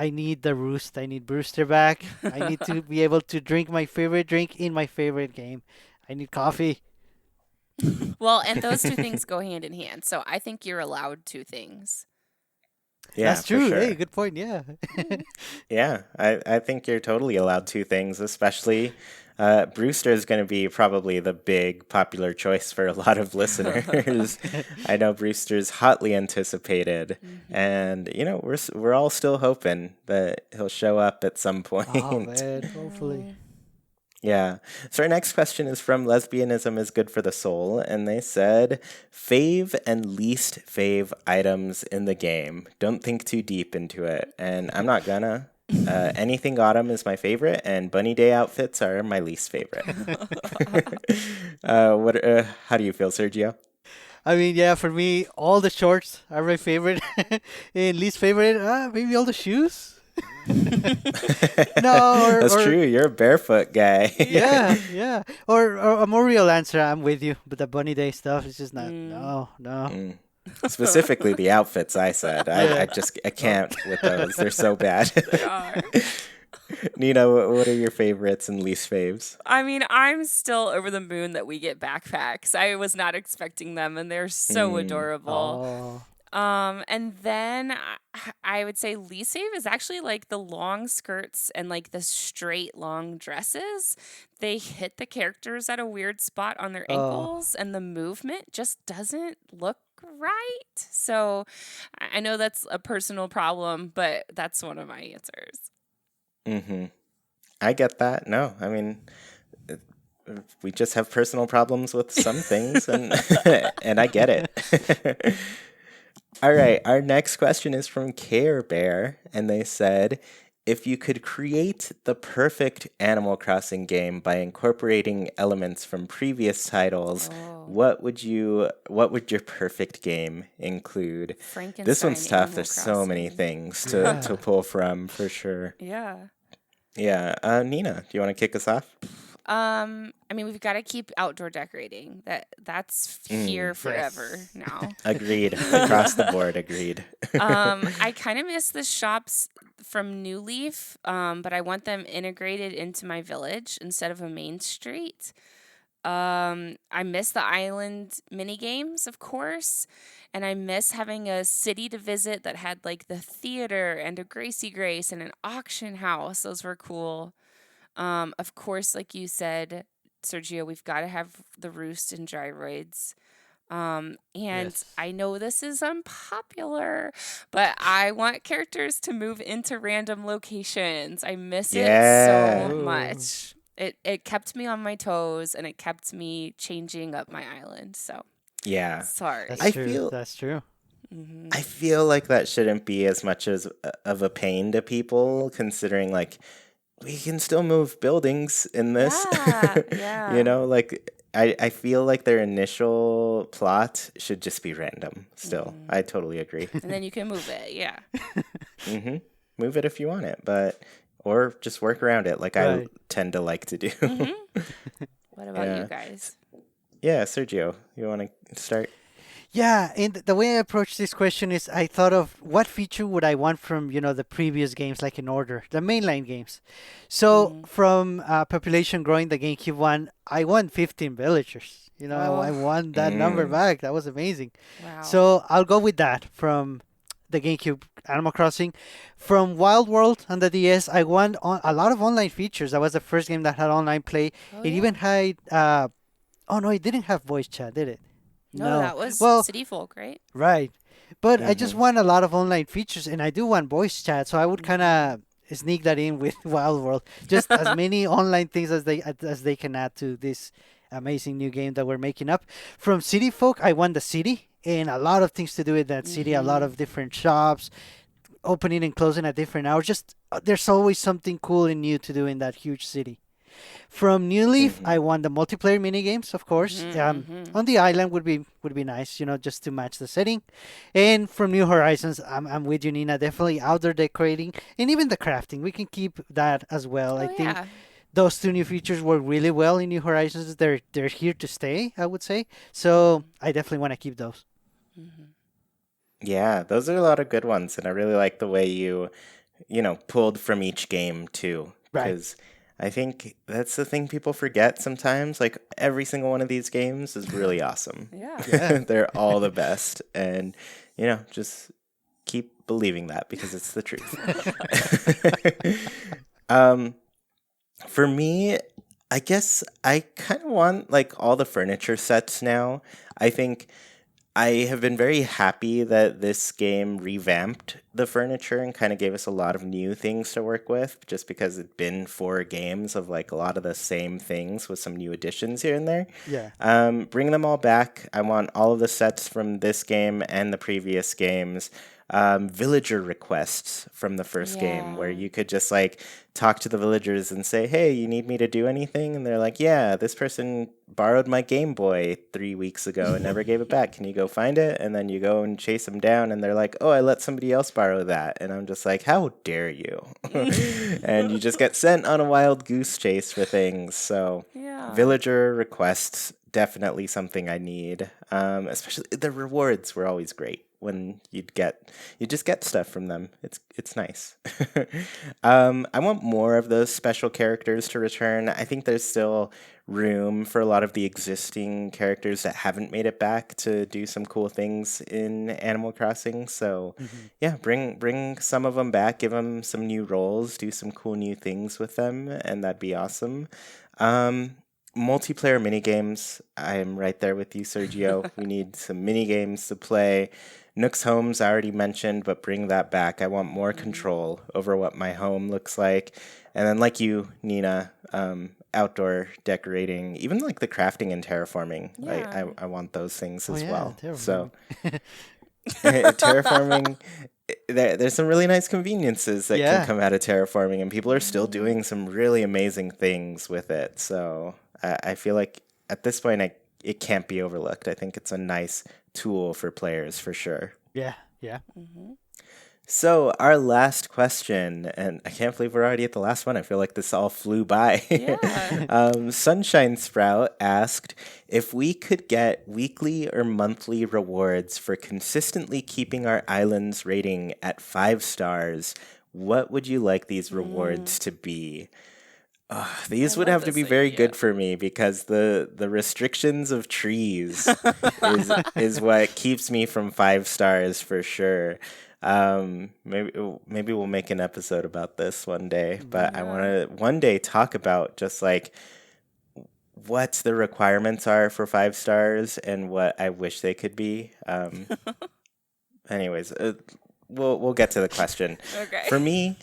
need the roost. I need Brewster back. I need to be able to drink my favorite drink in my favorite game. I need coffee. Well, and those two things go hand in hand. So I think you're allowed two things. Yeah, That's for true. Hey, sure. good point. Yeah. Yeah, I think you're totally allowed two things, especially Brewster is going to be probably the big popular choice for a lot of listeners. I know Brewster's hotly anticipated, Mhm. and we're all still hoping that he'll show up at some Oh point. man, hopefully. Oh. Yeah. So our next question is from Lesbianism is Good for the Soul, and they said, fave and least fave items in the game. Don't think too deep into it, and I'm not gonna. Anything autumn is my favorite, and bunny day outfits are my least favorite. What? How do you feel, Sergio? I mean, yeah, for me, all the shorts are my favorite. And least favorite, maybe all the shoes. No, That's or true. You're a barefoot guy. yeah, yeah, or a more real answer. I'm with you, but the bunny day stuff is just not. Mm. No, no. Mm. Specifically the outfits, I said. I Yeah. just I Oh. can't with those. They're so bad. They are. Nina, what are your favorites and least faves? I mean, I'm still over the moon that we get backpacks. I was not expecting them, and they're so Mm, adorable. Oh. And then I would say least fave is actually like the long skirts and like the straight long dresses. They hit the characters at a weird spot on their Oh. ankles, and the movement just doesn't look right. So I know that's a personal problem, but that's one of my answers. hmm I get that. No, I mean, uh, we just have personal problems with some things, and and I get it. All right, our next question is from Care Bear, and they said, if you could create the perfect Animal Crossing game by incorporating elements from previous titles, Oh, what would your perfect game include? This one's Frankenstein tough. Animal There's so many Crossing. things to Yeah. pull from for sure. Yeah. Yeah, Nina, do you want to kick us off? I mean, we've got to keep outdoor decorating. That's here Mm, forever Yes. now. agreed. Across the board, agreed. I kind of miss the shops from New Leaf, but I want them integrated into my village instead of a main street. I miss the island mini games, of course, and I miss having a city to visit that had like the theater and a Gracie Grace and an auction house. Those were cool. Of course, like you said, Sergio, we've got to have the roost and gyroids. And Yes. I know this is unpopular, but I want characters to move into random locations. I miss it Yeah. so Oh. much. It kept me on my toes and it kept me changing up my island. So Yeah. That's I sorry. true. feel That's true. Hmm. I feel like that shouldn't be as much as of a pain to people, considering like we can still move buildings in this. Yeah, You yeah. know, like I feel like their initial plot should just be random still. I totally agree. And then you can move it. Yeah. Mm-hmm. Move it if you want it, but or just work around it like I Right. tend to like to do. What about you Yeah. guys? Yeah, Sergio, you want to start? Yeah, and the way I approached this question is I thought of what feature would I want from, the previous games, like in order, the mainline games. So Mm. from population growing, the GameCube one, I want 15 villagers. I Oh, want that number Mm. back. That was amazing. wow. So I'll go with that from the GameCube Animal Crossing. From Wild World on the DS, I want a lot of online features. That was the first game that had online play. Oh, It yeah. even had, oh no, it didn't have voice chat, did it? No, No. that was Well, City Folk, right? right. But I just Mm-hmm. want a lot of online features, and I do want voice chat, so I would kind of sneak that in with Wild World. Just as many online things as they can add to this amazing new game that we're making up. From City Folk, I want the city and a lot of things to do with that city. A lot Mm-hmm. of different shops, opening and closing at different hours. Just there's always something cool and new to do in that huge city. From New Leaf, Mm-hmm. I want the multiplayer mini games, of course. Mm-hmm. On the island would be nice, just to match the setting. And from New Horizons, I'm with you, Nina. Definitely outdoor decorating and even the crafting. We can keep that as well. I Oh, think yeah. those two new features work really well in New Horizons. They're here to stay, I would say. So I definitely want to keep those. Mm-hmm. Yeah, those are a lot of good ones, and I really like the way you pulled from each game too, Right. because I think that's the thing people forget sometimes. Like every single one of these games is really awesome. Yeah. Yeah. They're all the best, and just keep believing that because it's the truth. um, for me, I guess I kind of want like all the furniture sets now. I think I have been very happy that this game revamped the furniture and kind of gave us a lot of new things to work with, just because it'd been 4 games of like a lot of the same things with some new additions here and there. Yeah. Bring them all back. I want all of the sets from this game and the previous games. Villager requests from the first game, where Yeah. you could just like talk to the villagers and say, "Hey, you need me to do anything?" And they're like, "Yeah, this person borrowed my Game Boy 3 weeks ago and never gave it back. Can you go find it?" And then you go and chase them down, and they're like, "Oh, I let somebody else borrow that." And I'm just like, "How dare you?" And you just get sent on a wild goose chase for things. So, Yeah. villager requests definitely something I need. Especially the rewards were always great when you just get stuff from them. It's nice. I want more of those special characters to return. I think there's still room for a lot of the existing characters that haven't made it back to do some cool things in Animal Crossing. So Mhm. yeah, bring some of them back, give them some new roles, do some cool new things with them, and that'd be awesome. Um, Multiplayer mini games. I'm right there with you, Sergio. We need some mini games to play. Nook's Homes I already mentioned, but bring that back. I want more Mm-hmm. control over what my home looks like. And then, like you, Nina, outdoor decorating, even like the crafting and terraforming. Yeah. I want those things Oh as yeah, well. So, terraforming. terraforming, there's some really nice conveniences that can Yeah. come out of terraforming, and people are still Mm-hmm. doing some really amazing things with it. So, I feel like at this point, it can't be overlooked. I think it's a nice tool for players for sure. Yeah. Yeah. Mm-hmm. So, our last question, and I can't believe we're already at the last one. I feel like this all flew by. Yeah. Sunshine Sprout asked if we could get weekly or monthly rewards for consistently keeping our island's rating at 5 stars. What would you like these Mm. rewards to be? I These would love have to this be very idea. good for me because the restrictions of trees is what keeps me from 5 stars for sure. Maybe we'll make an episode about this one day, but I Mm. want Yeah. to one day talk about just like what the requirements are for 5 stars and what I wish they could be. Anyways, we'll get to the question. Okay. For me,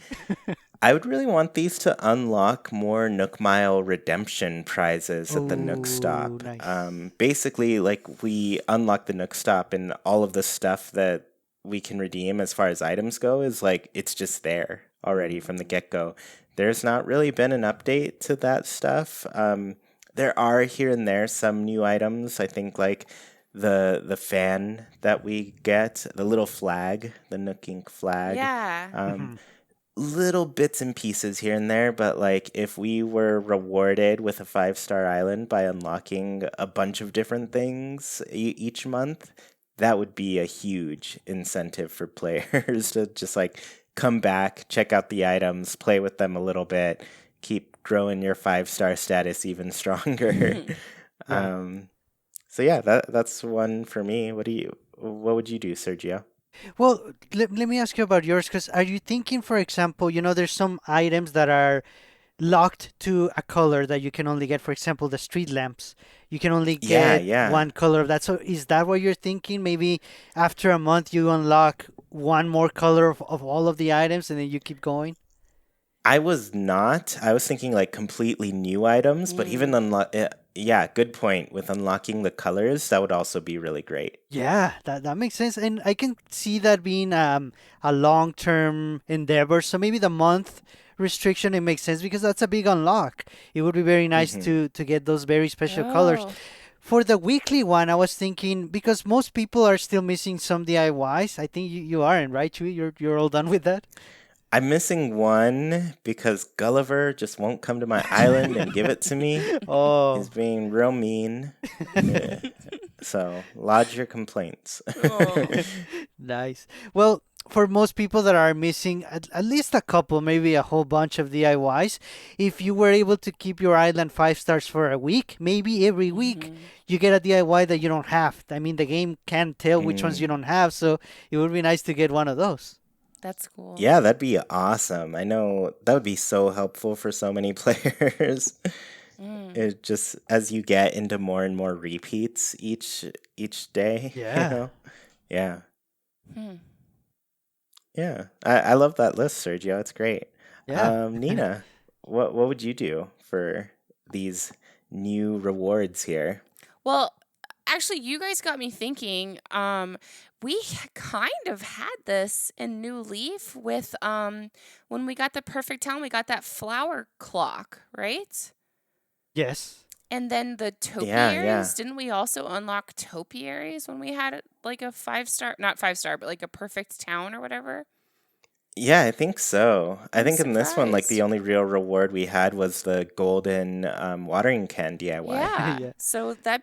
I would really want these to unlock more Nook Mile redemption prizes at the Nook Oh, Stop. nice. Basically, like we unlock the Nook Stop, and all of the stuff that we can redeem as far as items go is like it's just there already from the Mm. get go. There's not really been an update to that stuff. There are here and there some new items. I think like the fan that we get, the little flag, the Nook Ink flag. Yeah. Um, Hmm. little bits and pieces here and there, but like if we were rewarded with a 5-star island by unlocking a bunch of different things each month, that would be a huge incentive for players to just like come back, check out the items, play with them a little bit, keep growing your 5-star status even stronger. Right. um, so yeah, that's one for me. What would you do, Sergio? Well, let me ask you about yours, because are you thinking, for example, there's some items that are locked to a color that you can only get, for example, the street lamps. You can only Yeah, get yeah. one color of that. So is that what you're thinking? Maybe after a month you unlock one more color of all of the items and then you keep going? I was not. I was thinking like completely new items, but even Mm. yeah, good point. With unlocking the colors, that would also be really great. Yeah, that makes sense. And I can see that being a long-term endeavor. So maybe the month restriction, it makes sense because that's a big unlock. It would be very nice Hmm. to get those very special colors. Oh. For the weekly one, I was thinking because most people are still missing some DIYs. I think you aren't, right, Chuy? You're all done with that? I'm missing one because Gulliver just won't come to my island and give it to me. He's Oh, being real mean. Yeah. So lodge your complaints. Oh. nice. Well, for most people that are missing at least a couple, maybe a whole bunch of DIYs, if you were able to keep your island 5 stars for a week, maybe every week Mhm. you get a DIY that you don't have. I mean, the game can't tell which ones you Mm. don't have, so it would be nice to get one of those. That's cool. Yeah, that'd be awesome. I know that would be so helpful for so many players. Mm. It just as you get into more and more repeats each day, Yeah. Yeah. Hmm. Yeah. I love that list, Sergio. It's great. Yeah. Nina, what would you do for these new rewards here? Well, actually, you guys got me thinking. We kind of had this in New Leaf with when we got the perfect town, we got that flower clock, right? Yes. And then the Yeah, yeah. topiaries, didn't we also unlock topiaries when we had like a 5-star, not 5-star, but like a perfect town or whatever? Yeah, I think so. I I'm think in this one, like the surprised. only real reward we had was the golden watering can DIY. Yeah. Yeah. So that'd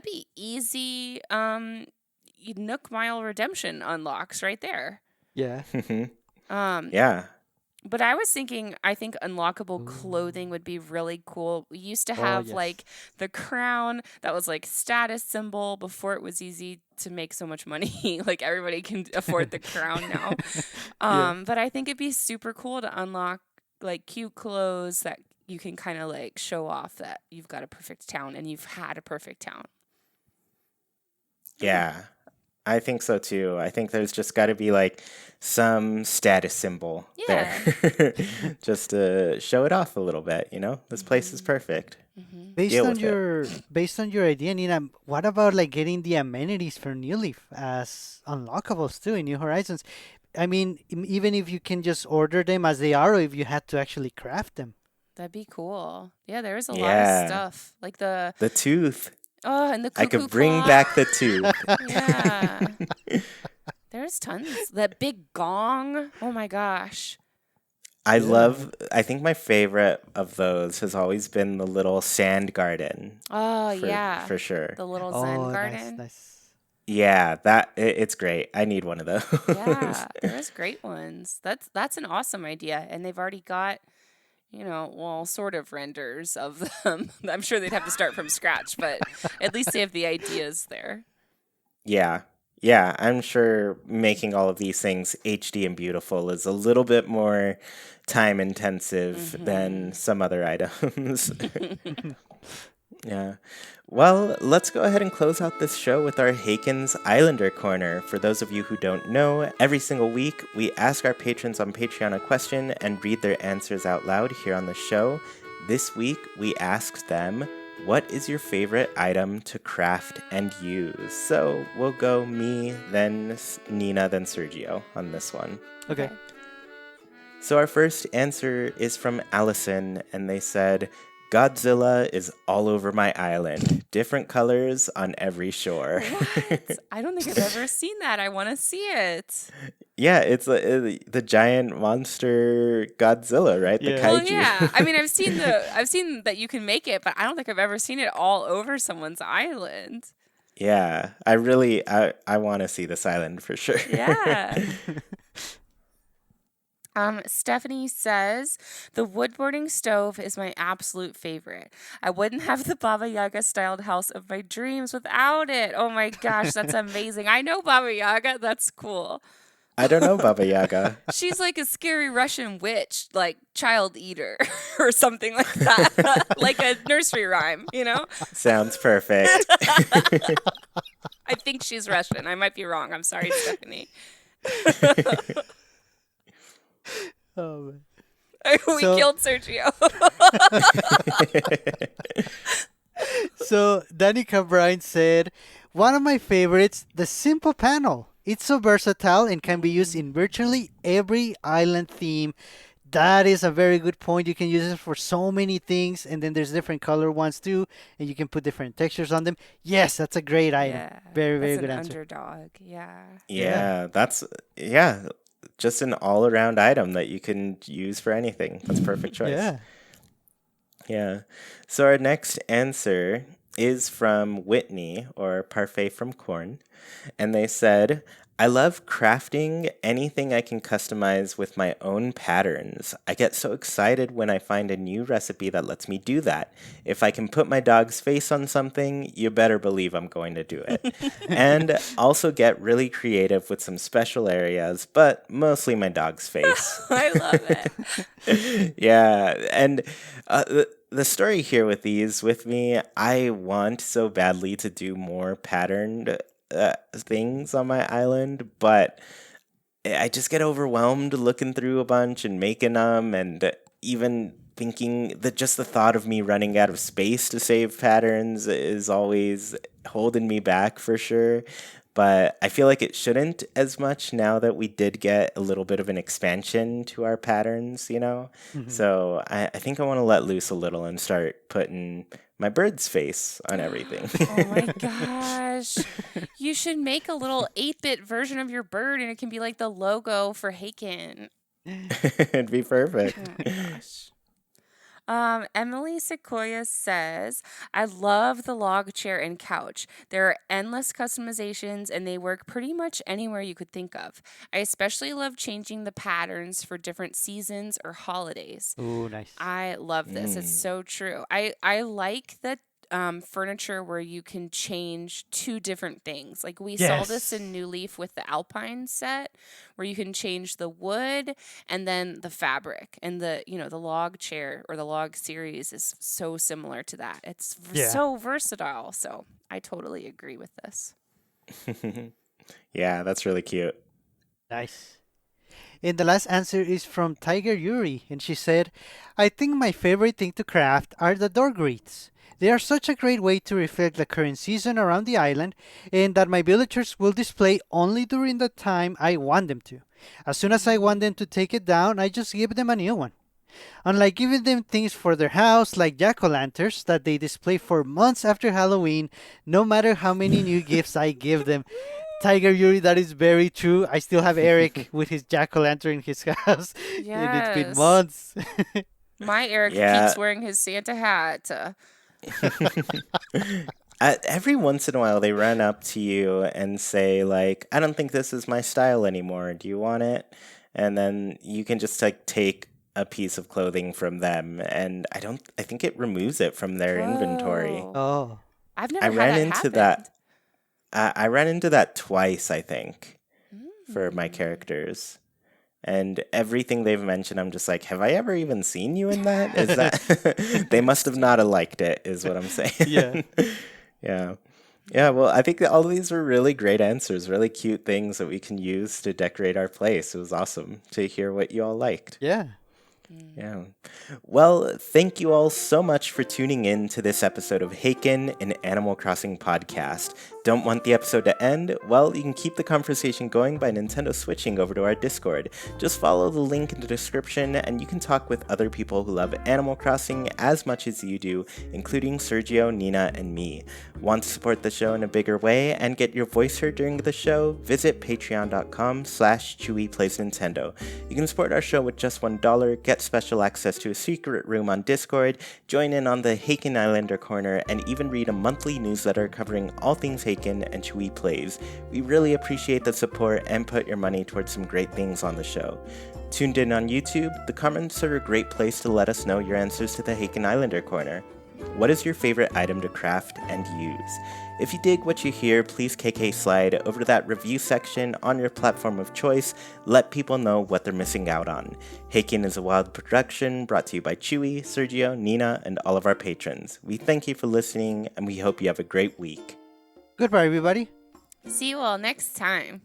be easy Nook Mile redemption unlocks right there. Yeah. Um Yeah. But I was thinking, I think unlockable clothing Ooh. would be really cool. We used to Oh, have yes. like the crown that was like status symbol before it was easy to make so much money. Like everybody can afford the crown now. Yeah. But I think it'd be super cool to unlock like cute clothes that you can kind of like show off that you've got a perfect town and you've had a perfect town. Hmm. Yeah. I think so too. I think there's just got to be like some status symbol there Yeah. just to show it off a little bit, you know? This place is Mhm. perfect. Mhm. Deal with it. Based on your idea, Nina, what about like getting the amenities for New Leaf as unlockables too in New Horizons? I mean, even if you can just order them as they are, or if you had to actually craft them. That'd be cool. Yeah, there's a lot of Yeah. stuff. Like the The tooth. and the I cuckoo could bring clock. back the tooth. Yeah. There's tons. That big gong. Oh my gosh. Yeah. I think my favorite of those has always been the little sand garden Oh yeah. for sure. The little Zen Oh, nice, garden. nice. Yeah, it's great. I need one of those. Yeah, there's great ones. That's an awesome idea. And they've already got, well, sort of renders of them. I'm sure they'd have to start from scratch, but at least they have the ideas there. Yeah. Yeah, I'm sure making all of these things HD and beautiful is a little bit more time intensive than Mhm. some other items. Yeah. Well, let's go ahead and close out this show with our Haken's Islander Corner. For those of you who don't know, every single week we ask our patrons on Patreon a question and read their answers out loud here on the show. This week we asked them, what is your favorite item to craft and use? So we'll go me, then Nina, then Sergio on this one. Okay. Okay. So our first answer is from Allison, and they said, Godzilla is all over my island. Different colors on every shore. What? I don't think I've ever seen that. I want to see it. Yeah, it's the giant monster Godzilla, right? The Yeah. Well, kaiju. yeah. I mean, I've seen that you can make it, but I don't think I've ever seen it all over someone's island. Yeah, I want to see this island for sure. Yeah. Stephanie says, the woodburning stove is my absolute favorite. I wouldn't have the Baba Yaga styled house of my dreams without it. Oh my gosh, that's amazing. I know Baba Yaga. That's cool. I don't know Baba Yaga. She's like a scary Russian witch, like child eater or something like that. Like a nursery rhyme, you know? Sounds perfect. I think she's Russian. I might be wrong. I'm sorry, Stephanie. Oh, man. We So- killed Sergio. So Danica Bryan said, one of my favorites, the simple panel. It's so versatile and can be used in virtually every island theme. That is a very good point. You can use it for so many things, and then there's different color ones too, and you can put different textures on them. Yes, that's a great item. Yeah, Very, very that's good an answer. underdog. Yeah. Yeah, yeah, just an all-around item that you can use for anything. That's a perfect choice. Yeah. Yeah. So our next answer is from Whitney, or Parfait from Corn. And they said, I love crafting anything I can customize with my own patterns. I get so excited when I find a new recipe that lets me do that. If I can put my dog's face on something, you better believe I'm going to do it. And also get really creative with some special areas, but mostly my dog's face. I love it. Yeah, and the story here with these with me, I want so badly to do more patterned things on my island, but I just get overwhelmed looking through a bunch and making them, and even thinking that just the thought of me running out of space to save patterns is always holding me back for sure. But I feel like it shouldn't as much now that we did get a little bit of an expansion to our patterns, you know? So I think I want to let loose a little and start putting my bird's face on everything. Oh my gosh. You should make a little 8-bit version of your bird and it can be like the logo for Haken. It'd be perfect. Oh my gosh. Emily Sequoia says, I love the log chair and couch. There are endless customizations and they work pretty much anywhere you could think of. I especially love changing the patterns for different seasons or holidays. Ooh, nice. I love this. It's so true. I like the furniture where you can change two different things. Like we saw this Yes. in New Leaf with the Alpine set, where you can change the wood and then the fabric. And the the log chair or the log series is so similar to that. It's Yeah. so versatile. So I totally agree with this. Yeah, that's really cute. Nice. And the last answer is from Tiger Yuri, and she said, I think my favorite thing to craft are the door greets. They are such a great way to reflect the current season around the island, and that my villagers will display only during the time I want them to. As soon as I want them to take it down, I just give them a new one. Unlike giving them things for their house like jack-o'-lanterns that they display for months after Halloween, no matter how many new gifts I give them. Tiger Yuri, that is very true. I still have Eric with his jack-o'-lantern in his house, and it's been Yes. months. My Eric Yeah. keeps wearing his Santa hat. Every once in a while, they run up to you and say, like, I don't think this is my style anymore. Do you want it? And then you can just like take a piece of clothing from them, and I think it removes it from their inventory. Whoa. Oh, I've never I had ran that into happen. that. I ran into that twice, I think, for my characters. And everything they've mentioned, I'm just like, have I ever even seen you in that? Is that they must have not have liked it, is what I'm saying. Yeah. Yeah. Yeah, well, I think that all of these were really great answers, really cute things that we can use to decorate our place. It was awesome to hear what you all liked. yeah. Yeah. Well, thank you all so much for tuning in to this episode of Haken, an Animal Crossing podcast. Don't want the episode to end? Well, you can keep the conversation going by Nintendo switching over to our Discord. Just follow the link in the description and you can talk with other people who love Animal Crossing as much as you do, including Sergio, Nina, and me. Want to support the show in a bigger way and get your voice heard during the show? Visit patreon.com/ChuiPlaysNintendo. You can support our show with just $1, get special access to a secret room on Discord, join in on the Haken Islander Corner, and even read a monthly newsletter covering all things Haken and Chuy Plays. We really appreciate the support and put your money towards some great things on the show. Tuned in on YouTube, the comments are a great place to let us know your answers to the Haken Islander Corner. What is your favorite item to craft and use? If you dig what you hear, please KK slide over to that review section on your platform of choice. Let people know what they're missing out on. Haken is a wild production brought to you by Chuy, Sergio, Nina, and all of our patrons. We thank you for listening, and we hope you have a great week. Goodbye, everybody. See you all next time.